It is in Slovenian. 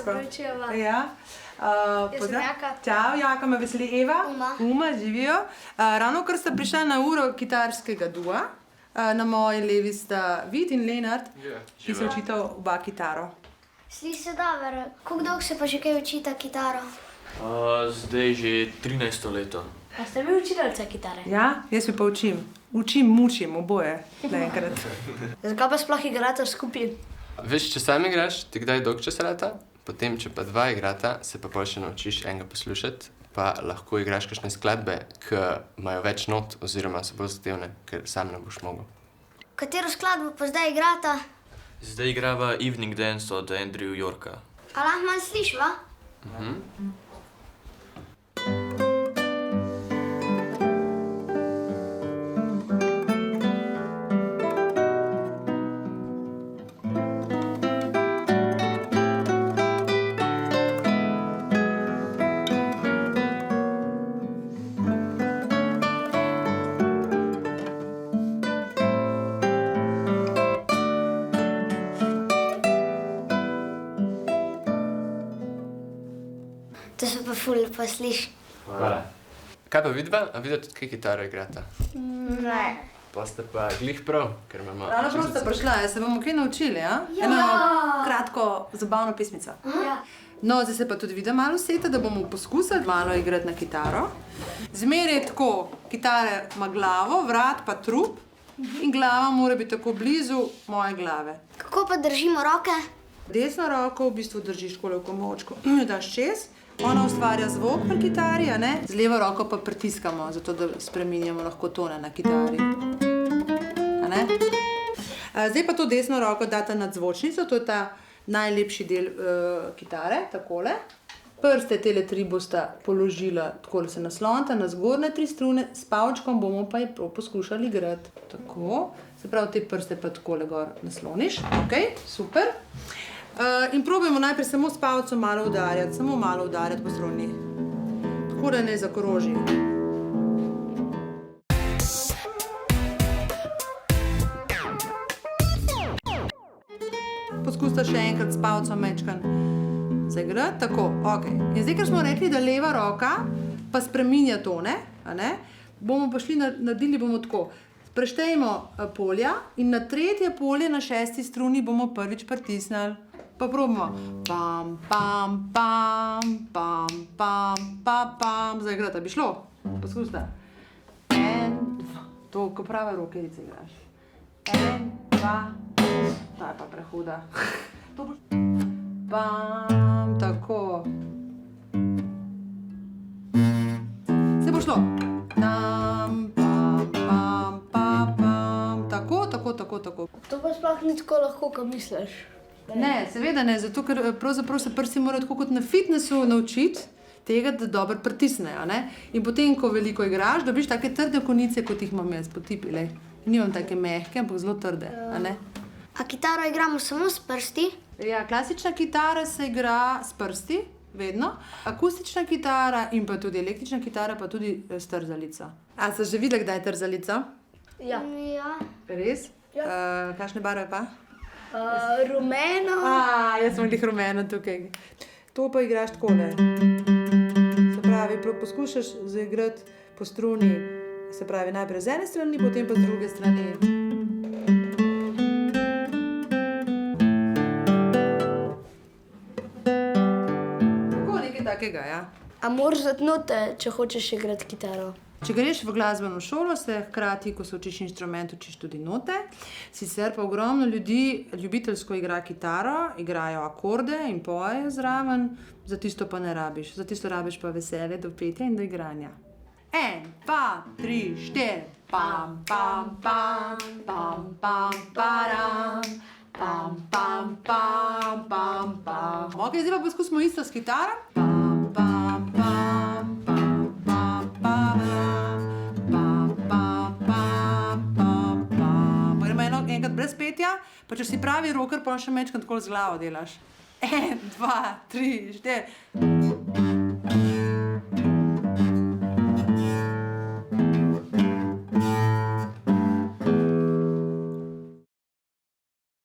opravičujeva. Ja. Jaz sem Jaka. Čau, Jaka, me veseli Eva. Uma, živijo. Ravno kar sta prišla na uro kitarskega dua. Na moji levi sta Vid in Lenart, ki se učita oba kitaro. Sliši se dobro. Kako dolgo se pa že kaj učita kitaro? Zdaj že 13. leto. A ste vi učiteljica kitare? Ja, jaz se pa učim. Učim, mučim, oboje. Naenkrat. Zakaj pa sploh igrate skupaj? Veš, če sam igraš, ti kdaj dolg čas rata, potem, če pa dva igrata, se pa pol še naučiš enega poslušati, pa lahko igraš kakšne skladbe, ki imajo več not oziroma so bolj zahtevne, ker sam ne boš mogel. Katero skladbo pa zdaj igrata? Zdaj igrava Evening Dance od Andrew Yorka. A lahko malo slišva? To se pa ful lepo sliši. Hvala. Kaj pa vidva? A vidva tudi kaj kitaro igrata? Ne. Pa ste pa glih prav, ker imamo... Ravno prav sta prišla, se bomo kaj naučili, ja? Eno kratko, zabavno pismico. No, zdaj se pa tudi vidva malo seta, da bomo poskusili malo igrati na kitaro. Zmeraj je tako, kitara ima glavo, vrat pa trup in glava mora biti tako blizu moje glave. Kako pa držimo roke? Desno roko v bistvu držiš takole v komočku in jo daš čez. Ona ustvarja zvok na kitari, a ne? Z levo roko pa pritiskamo, zato da spreminjamo lahko tone na kitari. A ne? Zdaj pa to desno roko date nad zvočnico, to je ta najlepši del kitare, takole. Prste tele tri bosta položila, takole se naslonita na zgornje tri strune, s palčkom bomo pa poskušali igrati. Tako, se pravi te prste pa takole gor nasloniš, ok, super. In probujemo najprej samo s palcem malo udarjati, samo malo udarjati po struni. Tako da ne zakroži. Poskusite še enkrat s palcem mečkan zaigrati, tako, ok. In zdaj, ker smo rekli, da leva roka pa spreminja tone, a ne, bomo pa šli, naredili bomo tako. Preštejmo polja in na tretje polje na šesti struni bomo prvič pritisnili. Pa probamo. Pam, pam, pam, pam, pam, pam, pam. Zaigrati, bi šlo? Poskusite. En, dva. To, ko prave rokerice igraš. En, dva. Ta je pa prehuda. Pam, tako. Se bo šlo. Tam, pam, pam, pam, pam. Tako, tako, tako, tako. To pa sploh ni tako lahko, kot misliš. Ne, seveda ne, zato ker pravzaprav se prsti morajo tako kot na fitnessu naučiti tega, da dobro pritisnejo, ne? In potem, ko veliko igraš, dobiš take trde konice, kot jih imam jaz po tipi, lej. Nimam take mehke, ampak zelo trde, a ne? A kitaro igramo samo s prsti? Ja, klasična kitara se igra s prsti, vedno. Akustična kitara in pa tudi električna kitara, pa tudi s trzalico. A ste že videli, kdaj je trzalico? Ja. Ja. Res? Kakšne barve pa? Rumeno. Jaz sem glih rumeno tukaj. To pa igraš takole. Se pravi, poskušaš zaigrati po struni, se pravi najprej z ene strani, potem pa z druge strani. Tako nekaj takega, ja. A moraš znati note, če hočeš igrati kitaro? Če greš v glasbeno šolo, se hkrati, ko se učiš inštrument, učiš tudi note. Sicer pa ogromno ljudi ljubiteljsko igra kitaro, igrajo akorde in pojejo zraven, za tisto pa ne rabiš. Za tisto rabiš pa veselje do petja in do igranja. 1, 2, 3, 4. Pam, pam, pam, pam, pam, param. Pam, pam, pam, pam, pam. Ok, zdaj pa poskusimo isto s kitaro. Pam, pam, pam, pam, pam, pam. Enkrat brez petja, pa če si pravi rocker, pa še mečkrat tako z glavo delaš. 1, 2, 3, 4.